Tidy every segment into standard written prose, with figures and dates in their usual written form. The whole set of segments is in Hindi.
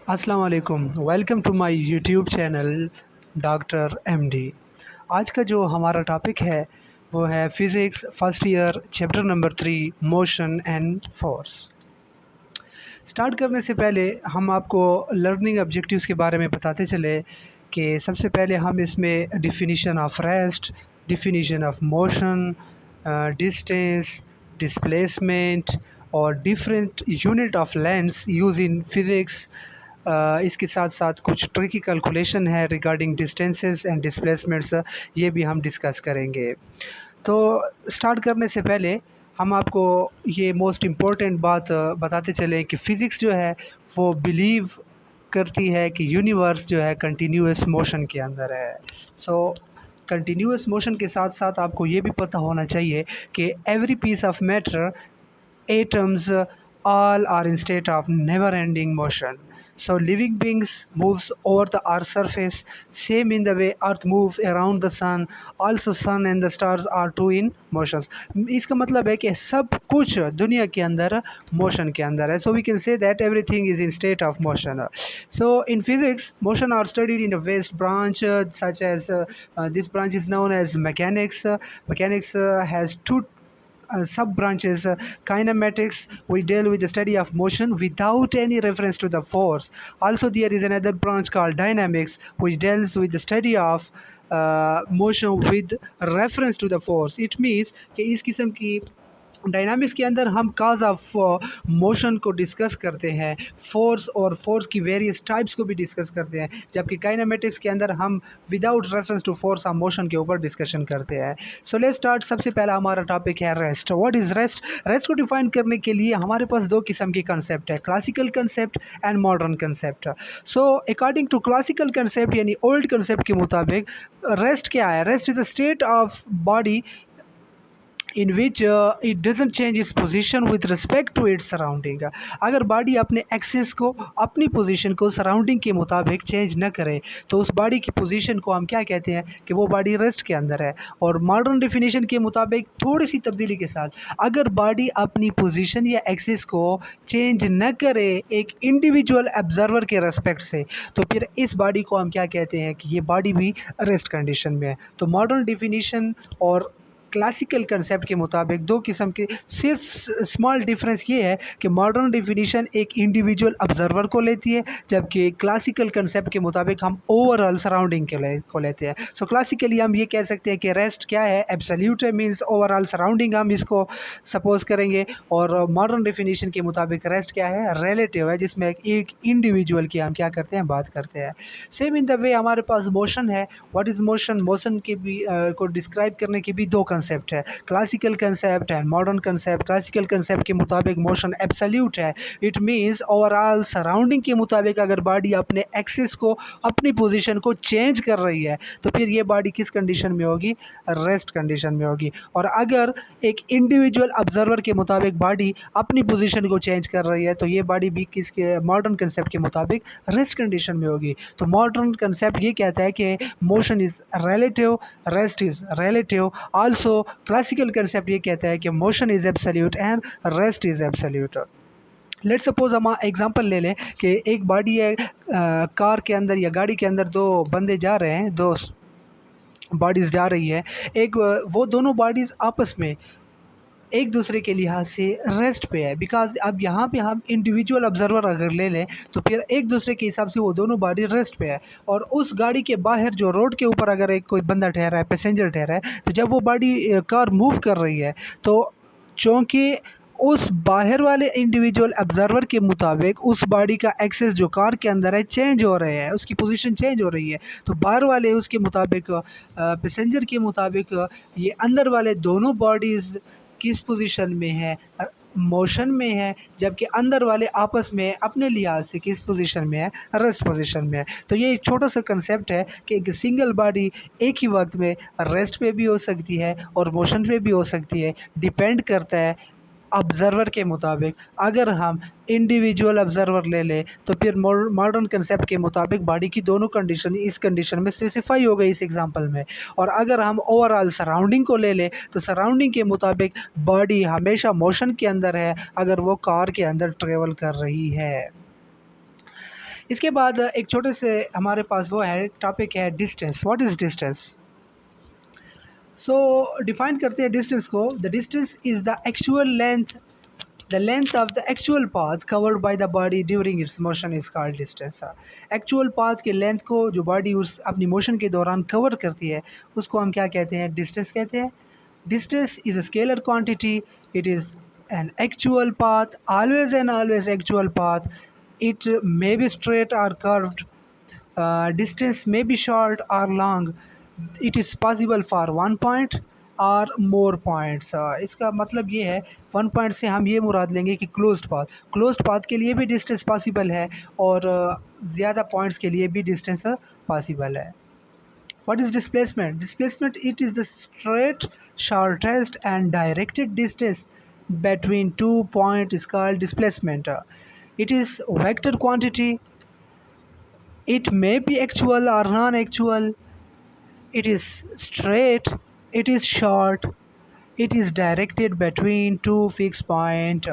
अस्सलाम वालेकुम। Welcome to my YouTube channel doctor MD. आज का जो हमारा टॉपिक है वो है physics first year chapter number 3 motion and force. Start करने से पहले हम आपको लर्निंग ऑब्जेक्टिव्स के बारे में बताते चले कि सबसे पहले हम इसमें definition of rest, definition of motion, distance, displacement और different unit of lengths use in physics, इसके साथ साथ कुछ ट्रिकी कैलकुलेशन है रिगार्डिंग डिस्टेंसेस एंड डिस्प्लेसमेंट्स, ये भी हम डिस्कस करेंगे। तो स्टार्ट करने से पहले हम आपको ये मोस्ट इम्पोर्टेंट बात बताते चलें कि फ़िज़िक्स जो है वो बिलीव करती है कि यूनिवर्स जो है कंटिन्यूअस मोशन के अंदर है। सो कंटिन्यूअस मोशन के साथ साथ आपको ये भी पता होना चाहिए कि every piece of matter, atoms, all are in state of never ending motion. So living beings moves over the earth's surface, same in the way earth moves around the sun, also sun and the stars are too in motions. इसका मतलब है कि सब कुछ दुनिया के अंदर मोशन के अंदर है. So we can say that everything is in state of motion. So in physics, motion are studied in a vast branch, such as this branch is known as mechanics. Mechanics has two sub branches. Kinematics, we deal with the study of motion without any reference to the force. Also there is another branch called dynamics, which deals with the study of motion with reference to the force. It means कि इस किस्म की डायनामिक्स के अंदर हम काज ऑफ मोशन को डिस्कस करते हैं, फोर्स और फोर्स की वेरियस टाइप्स को भी डिस्कस करते हैं, जबकि काइनेमेटिक्स के अंदर हम विदाउट रेफरेंस टू फोर्स हम मोशन के ऊपर डिस्कशन करते हैं। So let's start. सबसे पहला हमारा टॉपिक है rest. What is rest? Rest को डिफाइन करने के लिए हमारे पास दो किस्म के कंसेप्ट है, classical concept and modern concept. So according to classical concept यानी ओल्ड कंसेप्ट के मुताबिक रेस्ट क्या है? Rest is a state of body in which it doesn't change its position with respect to its surrounding. अगर बॉडी अपने एक्सिस को, अपनी पोजीशन को सराउंडिंग के मुताबिक चेंज न करे तो उस बॉडी की पोजीशन को हम क्या कहते हैं कि वो बॉडी रेस्ट के अंदर है। और मॉडर्न डेफिनेशन के मुताबिक थोड़ी सी तब्दीली के साथ अगर बॉडी अपनी पोजीशन या एक्सिस को चेंज न करे एक इंडिविजुअल ऑब्जर्वर के रेस्पेक्ट से, तो फिर इस बॉडी को हम क्या कहते हैं कि ये बॉडी भी रेस्ट कंडीशन में है। तो मॉडर्न डेफिनेशन और क्लासिकल कंसेप्ट के मुताबिक दो किस्म के, सिर्फ स्मॉल डिफरेंस ये है कि मॉडर्न डेफिनेशन एक इंडिविजुअल ऑब्जर्वर को लेती है, जबकि क्लासिकल कंसेप्ट के मुताबिक हम ओवरऑल सराउंडिंग को लेते हैं। सो क्लासिकली हम ये कह सकते हैं कि रेस्ट क्या है, एब्सोल्यूट है, मींस ओवरऑल सराउंडिंग हम इसको सपोज करेंगे। और मॉडर्न डेफिनेशन के मुताबिक रेस्ट क्या है, रिलेटिव है, जिसमें एक इंडिविजुअल की हम क्या करते हैं, बात करते हैं। सेम इन द वे हमारे पास मोशन है। What is motion? मोशन के भी को डिस्क्राइब करने के भी दो कंसेप्ट है, classical concept and modern concept. Classical concept के मुताबिक मोशन एब्सोल्यूट है, इट मींस ओवरऑल सराउंडिंग के मुताबिक अगर बॉडी अपने एक्सिस को, अपनी पोजीशन को चेंज कर रही है तो फिर ये बॉडी किस कंडीशन में होगी, रेस्ट कंडीशन में होगी। और अगर एक इंडिविजुअल ऑब्जर्वर के मुताबिक बॉडी अपनी पोजीशन को चेंज कर रही है तो ये बॉडी भी किसके, मॉडर्न कंसेप्ट के मुताबिक रेस्ट कंडीशन में होगी। तो मॉडर्न कंसेप्ट ये कहता है कि motion is relative, rest is relative. Also classical concept ये कहता है कि motion is absolute and rest is absolute. Let's suppose हम एग्जांपल ले लें कि एक बॉडी है, कार के अंदर या गाड़ी के अंदर दो बंदे जा रहे हैं, दो बॉडीज़ जा रही है। एक वो दोनों बॉडीज़ आपस में एक दूसरे के लिहाज से रेस्ट पे है, बिकॉज अब यहाँ पे हम इंडिविजुअल ऑब्जर्वर अगर ले लें तो फिर एक दूसरे के हिसाब से वो दोनों बॉडी रेस्ट पे है। और उस गाड़ी के बाहर जो रोड के ऊपर अगर एक कोई बंदा ठहरा है, पैसेंजर ठहरा है, तो जब वो बॉडी कार मूव कर रही है तो चूँकि उस बाहर वाले इंडिविजुअल ऑब्जर्वर के मुताबिक उस बॉडी का एक्सेस जो कार के अंदर है चेंज हो रहे हैं, उसकी पोजीशन चेंज हो रही है, तो बाहर वाले उसके मुताबिक, पैसेंजर के मुताबिक ये अंदर वाले दोनों बॉडीज़ किस पोजीशन में है, मोशन में है, जबकि अंदर वाले आपस में अपने लिहाज से किस पोजीशन में है, रेस्ट पोजीशन में है। तो ये एक छोटा सा कंसेप्ट है कि एक सिंगल बॉडी एक ही वक्त में रेस्ट पे भी हो सकती है और मोशन पे भी हो सकती है, डिपेंड करता है ऑब्ज़र्वर के मुताबिक। अगर हम इंडिविजुअल ऑब्ज़र्वर ले लें तो फिर मॉडर्न कंसेप्ट के मुताबिक बॉडी की दोनों कंडीशन इस कंडीशन में स्पेसिफाई हो गई इस एग्जांपल में। और अगर हम ओवरऑल सराउंडिंग को ले लें तो सराउंडिंग के मुताबिक बॉडी हमेशा मोशन के अंदर है अगर वो कार के अंदर ट्रेवल कर रही है। इसके बाद एक छोटे से हमारे पास वो है टॉपिक है distance. What is distance? So define करते हैं डिस्टेंस को। The distance is the actual length, the length of the actual path covered by the body during its motion is called distance। Actual path के लेंथ को जो बॉडी उस अपनी मोशन के दौरान कवर करती है उसको हम क्या कहते हैं? डिस्टेंस कहते हैं। Distance is a scalar quantity, it is an actual path, always and always actual path. It may be straight or curved. Distance may be short or long. It is possible for 1 point और मोर पॉइंट्स। इसका मतलब ये है 1 पॉइंट से हम ये मुराद लेंगे कि क्लोज्ड पाथ के लिए भी डिस्टेंस पॉसिबल है और ज़्यादा पॉइंट्स के लिए भी डिस्टेंस पॉसिबल है। What is displacement? Displacement, it is the straight, shortest and directed distance between 2 points is called displacement. It is vector quantity. It may be actual or non-actual. It is straight. It is short. It is directed between two fix point.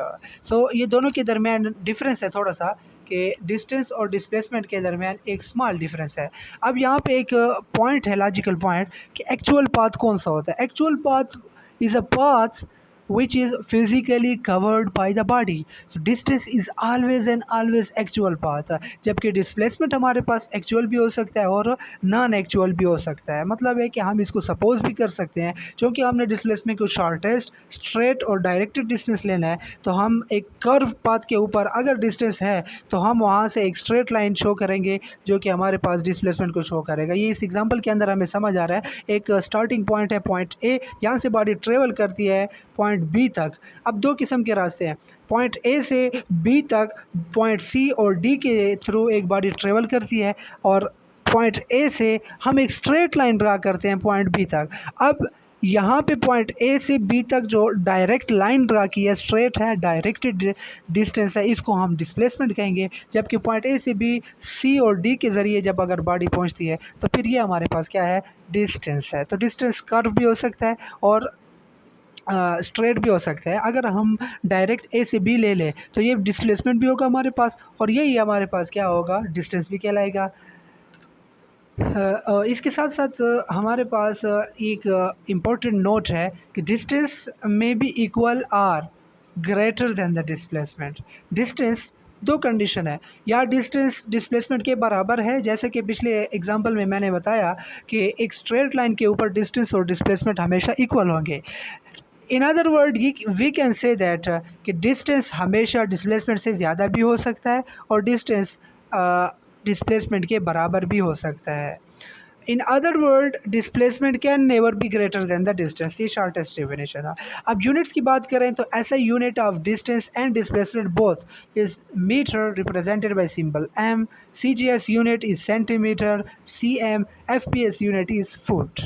So ये दोनों के दरमियान डिफरेंस है थोड़ा सा कि डिस्टेंस और डिस्प्लेसमेंट के दरमियान एक स्मॉल डिफरेंस है। अब यहाँ पे एक पॉइंट है, लॉजिकल पॉइंट, कि एक्चुअल पाथ कौन सा होता है? Actual path is a path which is physically covered by the body. So distance is always and always actual path। जबकि displacement हमारे पास actual भी हो सकता है और नॉन एक्चुअल भी हो सकता है। मतलब है कि हम इसको सपोज भी कर सकते हैं, क्योंकि हमने डिस्प्लेसमेंट को शॉर्टेस्ट, स्ट्रेट और डायरेक्टेड डिस्टेंस लेना है तो हम एक कर्व पाथ के ऊपर अगर डिस्टेंस है तो हम वहाँ से एक स्ट्रेट लाइन शो करेंगे जो कि हमारे पास डिस्प्लेसमेंट को शो करेगा। ये इस एग्जांपल के अंदर हमें समझ आ रहा है। एक स्टार्टिंग पॉइंट है पॉइंट ए, यहाँ से बॉडी ट्रेवल करती है पॉइंट बी तक। अब दो किस्म के रास्ते हैं, पॉइंट ए से बी तक पॉइंट सी और डी के थ्रू एक बॉडी ट्रेवल करती है और पॉइंट ए से हम एक स्ट्रेट लाइन ड्रा करते हैं पॉइंट बी तक। अब यहाँ पे पॉइंट ए से बी तक जो डायरेक्ट लाइन ड्रा की है, स्ट्रेट है, डायरेक्टेड डिस्टेंस है, इसको हम डिस्प्लेसमेंट कहेंगे। जबकि पॉइंट ए से बी, सी और डी के ज़रिए जब अगर बॉडी पहुँचती है तो फिर ये हमारे पास क्या है? डिस्टेंस है। तो डिस्टेंस कर्व भी हो सकता है और स्ट्रेट भी हो सकता है। अगर हम डायरेक्ट ए से बी ले लें तो ये डिस्प्लेसमेंट भी होगा हमारे पास और यही हमारे पास क्या होगा? डिस्टेंस भी कहलाएगा। इसके साथ साथ हमारे पास एक इम्पोर्टेंट नोट है कि डिस्टेंस में be equal are greater than the displacement. Distance दो कंडीशन है, या डिस्टेंस डिस्प्लेसमेंट के बराबर है, जैसे कि पिछले एग्जांपल में मैंने बताया कि एक स्ट्रेट लाइन के ऊपर डिस्टेंस और डिस्प्लेसमेंट हमेशा इक्वल होंगे। In other word we can say that कि डिस्टेंस हमेशा डिस्प्लेसमेंट से ज़्यादा भी हो सकता है और डिस्टेंस डिस्प्लेसमेंट के बराबर भी हो सकता है। In other word displacement can never be greater than the distance. ये शॉर्टेस्ट डेफिनेशन है। अब यूनिट्स की बात करें तो ऐसा unit of distance and displacement both is metre represented by symbol m, CGS unit is centimetre, cm, FPS unit is foot.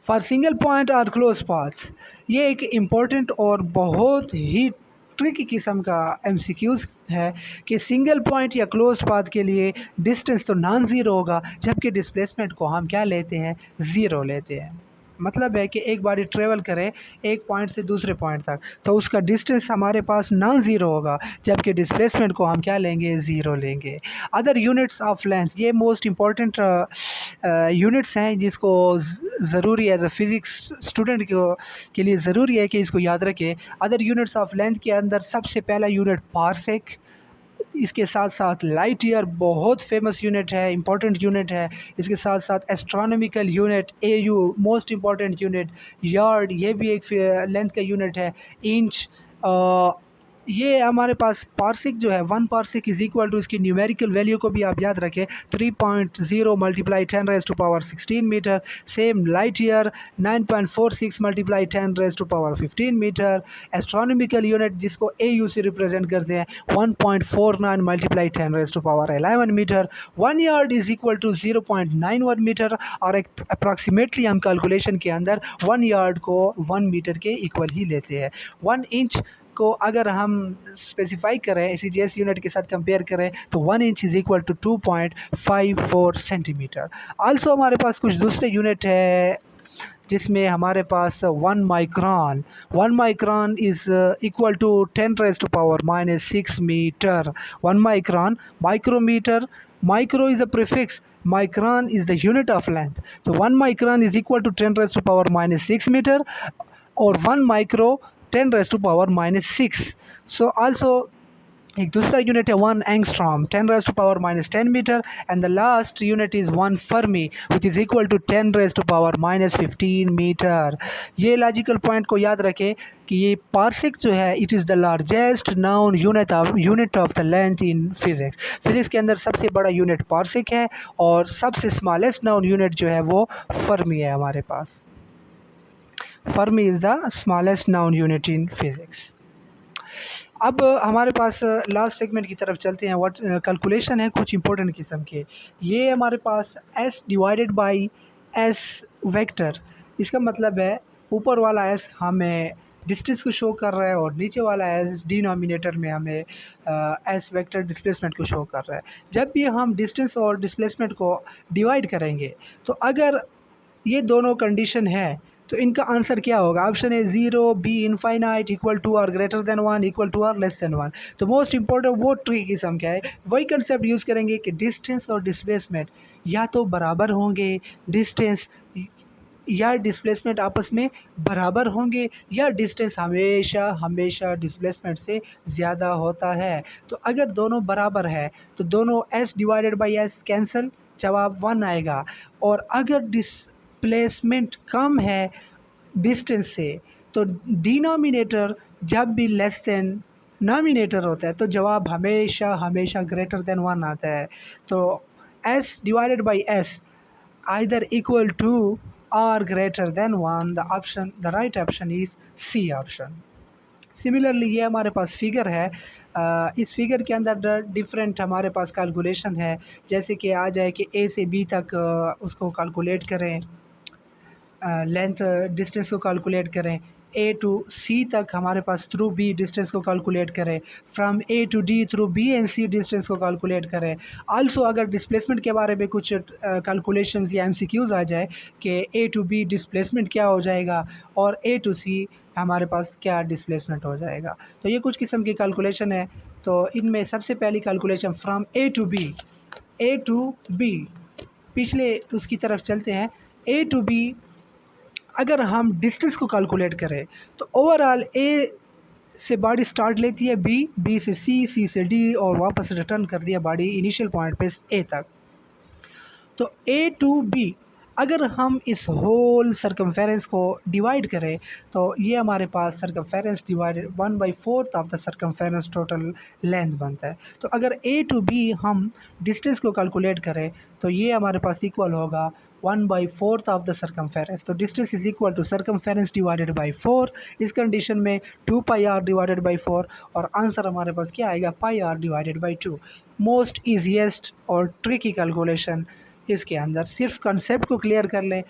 For single point और क्लोज पाथ्स, ये एक इम्पोर्टेंट और बहुत ही ट्रिकी किस्म का MCQs है कि सिंगल पॉइंट या क्लोज्ड पाथ के लिए डिस्टेंस तो नॉन ज़ीरो होगा, जबकि डिस्प्लेसमेंट को हम क्या लेते हैं? ज़ीरो लेते हैं। मतलब है कि एक बॉडी ट्रेवल करे एक पॉइंट से दूसरे पॉइंट तक तो उसका डिस्टेंस हमारे पास नॉन ज़ीरो होगा, जबकि डिस्प्लेसमेंट को हम क्या लेंगे? ज़ीरो लेंगे। अदर यूनिट्स ऑफ लेंथ, ये मोस्ट इम्पॉर्टेंट यूनिट्स हैं जिसको ज़रूरी एज अ फिज़िक्स स्टूडेंट के लिए ज़रूरी है कि इसको याद रखें। अदर यूनिट्स ऑफ लेंथ के अंदर सबसे पहला यूनिट पारसेक, इसके साथ साथ लाइट ईयर बहुत फेमस यूनिट है, इंपॉर्टेंट यूनिट है। इसके साथ साथ astronomical unit AU most important unit, yard ये भी एक लेंथ का यूनिट है, इंच। ये हमारे पास पार्सिक जो है 1 पार्सिक इज़ इक्वल टू, इसकी न्यूमेरिकल वैल्यू को भी आप याद रखें 3.0 multiply 10⁻⁻16 metre. Same light year 9.46 multiply 10⁻15 metre. Astronomical unit जिसको AU से रिप्रेजेंट करते हैं 1.49 multiply 10⁻11 metre. 1 yard is equal to 0.91 metre और अप्रॉक्सीमेटली हम कैलकुलेशन के अंदर 1 यार्ड को 1 मीटर के इक्वल ही लेते हैं। 1 इंच को अगर हम स्पेसिफाई करें CGS यूनिट के साथ कंपेयर करें तो 1 inch is equal to 2.54 centimetre. Also हमारे पास कुछ दूसरे यूनिट है जिसमें हमारे पास 1 micron is equal to 10⁻⁻⁻6 metre. 1 micron, micrometre, micro is a prefix, micron is the unit of length. So 1 micron is equal to 10⁻⁻6 meter, or 1 micro 10⁻⁻6. So also एक दूसरा यूनिट है 1 angstrom 10⁻⁻10 metre, and the last unit is 1 fermi which is equal to 10⁻⁻15 metre. ये लॉजिकल पॉइंट को याद रखें कि ये पार्सिक जो है it is the largest known unit of the length in physics. Physics के अंदर सबसे बड़ा यूनिट पार्सिक है और सबसे स्मॉलेस्ट नाउन यूनिट जो है वो फर्मी है हमारे पास। Fermi is the smallest known unit in physics. अब हमारे पास लास्ट सेगमेंट की तरफ चलते हैं। व्हाट कैलकुलेशन है कुछ इंपॉर्टेंट किस्म के। ये हमारे पास s divided by s vector, इसका मतलब है ऊपर वाला s हमें डिस्टेंस को शो कर रहा है और नीचे वाला s डिनोमिनेटर में हमें s वेक्टर डिस्प्लेसमेंट को शो कर रहा है। जब भी हम डिस्टेंस और डिस्प्लेसमेंट को डिवाइड करेंगे तो अगर ये दोनों कंडीशन है तो इनका आंसर क्या होगा? Option A 0, B infinite, equal to और ग्रेटर देन 1, इक्वल टू और लेस देन 1। तो मोस्ट इंपॉर्टेंट वो ट्रिक किस्म क्या है, वही कंसेप्ट यूज़ करेंगे कि डिस्टेंस और डिस्प्लेसमेंट या तो बराबर होंगे, डिस्टेंस या डिस्प्लेसमेंट आपस में बराबर होंगे, या डिस्टेंस हमेशा हमेशा डिस्प्लेसमेंट से ज़्यादा होता है। तो अगर दोनों बराबर है तो दोनों s divided by s cancel, जवाब 1 आएगा। और अगर डिस्प्लेसमेंट कम है डिस्टेंस से तो डिनोमिनेटर जब भी लेस देन नोमिनेटर होता है तो जवाब हमेशा हमेशा ग्रेटर देन 1 आता है। तो s divided by s either equal to or greater than 1, the right option is C option. Similarly ये हमारे पास फिगर है, इस फिगर के अंदर डिफरेंट हमारे पास कैलकुलेशन है, जैसे कि आ जाए कि A से B तक उसको कैलकुलेट करें, लेंथ डिस्टेंस को कैलकुलेट करें, A टू C तक हमारे पास थ्रू B डिस्टेंस को कैलकुलेट करें, from A to D through B and C distance को कैलकुलेट करें। आल्सो अगर डिस्प्लेसमेंट के बारे में कुछ कैलकुलेशंस या MCQs आ जाए कि A टू B डिस्प्लेसमेंट क्या हो जाएगा और A टू C हमारे पास क्या डिस्प्लेसमेंट हो जाएगा। तो ये कुछ किस्म की कैलकुलेशन है। तो इनमें सबसे पहली calculation from A to B, पिछले उसकी तरफ चलते हैं। A टू B अगर हम डिस्टेंस को कैलकुलेट करें तो ओवरऑल ए से बॉडी स्टार्ट लेती है बी से सी से डी और वापस रिटर्न कर दिया बॉडी इनिशियल पॉइंट पे ए तक। तो ए टू बी अगर हम इस होल सर्कमफेरेंस को डिवाइड करें तो ये हमारे पास circumference divided 1/4 of the circumference total length बनता है। तो अगर ए टू बी हम डिस्टेंस को कैलकुलेट करें तो ये हमारे पास इक्वल होगा 1/4 ऑफ द सर्कमफेरेंस। तो distance is equal to circumference divided by 4। इस कंडीशन में 2πr डिवाइडेड बाई 4 और आंसर हमारे पास क्या आएगा? πr divided by 2। Most easiest और ट्रिकी कैलकुलेशन इसके अंदर। सिर्फ कंसेप्ट को क्लियर कर लें,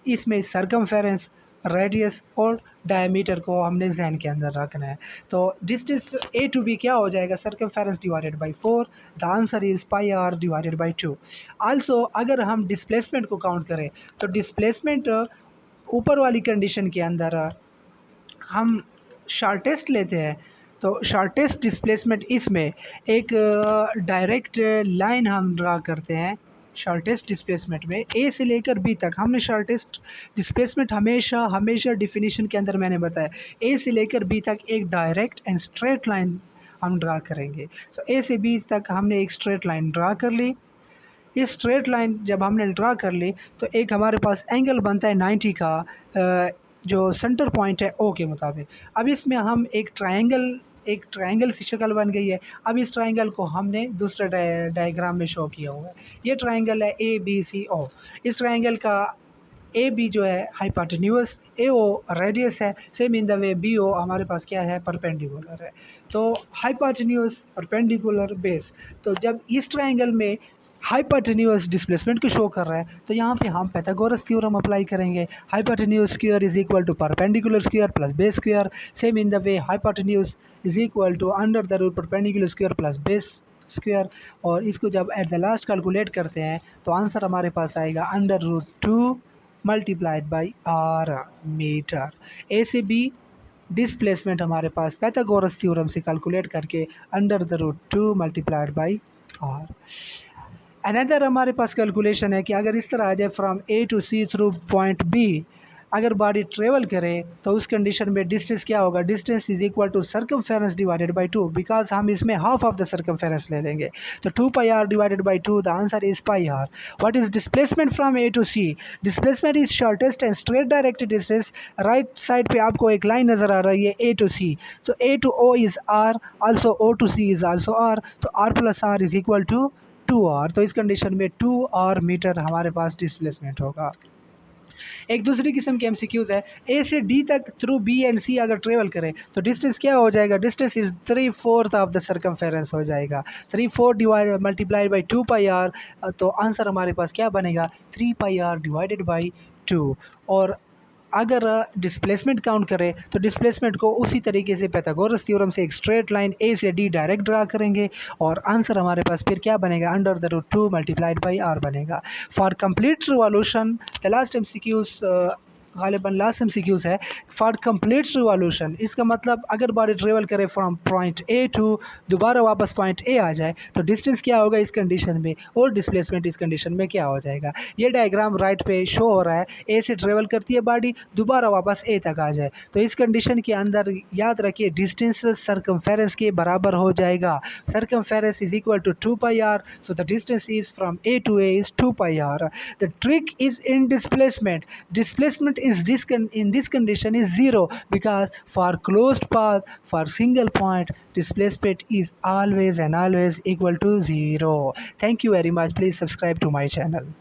इसमें सर्कमफेरेंस, रेडियस और डायमीटर को हमने जहन के अंदर रखना है। तो डिस्टेंस ए टू बी क्या हो जाएगा? Circumference divided by 4। The answer is πr divided by 2। Also अगर हम डिस्प्लेसमेंट को काउंट करें तो डिस्प्लेसमेंट ऊपर वाली कंडीशन के अंदर हम शॉर्टेस्ट लेते हैं। तो शॉर्टेस्ट डिस्प्लेसमेंट इसमें एक डायरेक्ट लाइन हम ड्रा करते हैं। शॉर्टेस्ट डिस्प्लेसमेंट में ए से लेकर बी तक हमने शॉर्टेस्ट डिस्प्लेसमेंट हमेशा हमेशा डिफिनीशन के अंदर मैंने बताया ए से लेकर बी तक एक डायरेक्ट एंड स्ट्रेट लाइन हम ड्रा करेंगे। तो ए से बी तक हमने एक स्ट्रेट लाइन ड्रा कर ली। ये स्ट्रेट लाइन जब हमने ड्रा कर ली तो एक हमारे पास एंगल बनता है 90 का, जो सेंटर पॉइंट है ओ के मुताबिक। अब इसमें हम एक ट्रायंगल की शक्ल बन गई है। अब इस ट्रायंगल को हमने दूसरे डायग्राम में शो किया हुआ है। ये ट्रायंगल है ए बी सी ओ। इस ट्रायंगल का ए बी जो है हाइपोटेन्यूस, ए ओ रेडियस है, same in the way B O हमारे पास क्या है? परपेंडिकुलर है। तो हाइपोटेन्यूस परपेंडिकुलर बेस। तो जब इस ट्रायंगल में हाइपोटेन्यूस डिस्प्लेसमेंट को शो कर रहा है तो यहाँ पे हम पाइथागोरस थ्योरम अप्लाई करेंगे। Hypotenuse square is equal to perpendicular square plus base square. Same in the way hypotenuse is equal to under the root perpendicular square plus base square. और इसको जब एट द लास्ट कैलकुलेट करते हैं तो आंसर हमारे पास आएगा under root 2 multiplied by R metre. A से बी डिस्प्लेसमेंट हमारे पास पाइथागोरस थ्योरम से कैलकुलेट करके √2 मल्टीप्लाइड बाई आर। अनदर हमारे पास कैलकुलेशन है कि अगर इस तरह आ जाए from A to C through point B, अगर बॉडी ट्रेवल करे तो उस कंडीशन में डिस्टेंस क्या होगा, distance is equal to circumference divided by 2, because हम इसमें हाफ ऑफ द सर्कमफेरेंस ले लेंगे। तो 2 pi R divided by 2, the answer is pi R. What is displacement from A to C? Displacement is shortest and straight directed distance. Right side पे आपको एक लाइन नजर आ रही है ए टू सी, तो A to O is R, also O to C is also R, तो R plus R is equal to 2r। तो इस कंडीशन में 2r मीटर हमारे पास डिस्प्लेसमेंट होगा। एक दूसरी किस्म के एमसीक्यूज है, ए से डी तक थ्रू बी एंड सी अगर ट्रेवल करें तो डिस्टेंस क्या हो जाएगा, distance is 3/4 of the circumference हो जाएगा। 3/4 divide multiply by 2 pi R, तो आंसर हमारे पास क्या बनेगा, 3 पाई आर डिवाइडेड बाई 2। और अगर डिस्प्लेसमेंट काउंट करें तो डिस्प्लेसमेंट को उसी तरीके से पाइथागोरस थ्योरम से एक स्ट्रेट लाइन ए से डी डायरेक्ट ड्रा करेंगे और आंसर हमारे पास फिर क्या बनेगा, √2 मल्टीप्लाइड बाई आर बनेगा। For complete revolution, the last MCQs गालिबन लास्ट एमसीक्यूज है, फॉर कंप्लीट रिवॉल्यूशन, इसका मतलब अगर बॉडी ट्रेवल करे फ्रॉम पॉइंट ए टू दोबारा वापस पॉइंट ए आ जाए तो डिस्टेंस क्या होगा इस कंडीशन में और डिस्प्लेसमेंट इस कंडीशन में क्या हो जाएगा। ये डायग्राम राइट पे शो हो रहा है, ए से ट्रेवल करती है बॉडी, दोबारा वापस ए तक आ जाए, तो इस कंडीशन के अंदर याद रखिए डिस्टेंस सर्कमफेरेंस के बराबर हो जाएगा। Circumference is equal to 2 pi R, so the distance is from A to A is 2 pi R. The trick is in displacement, displacement is this in this condition is 0, because for closed path for single point displacement is always and always equal to 0. Thank you very much. Please subscribe to my channel.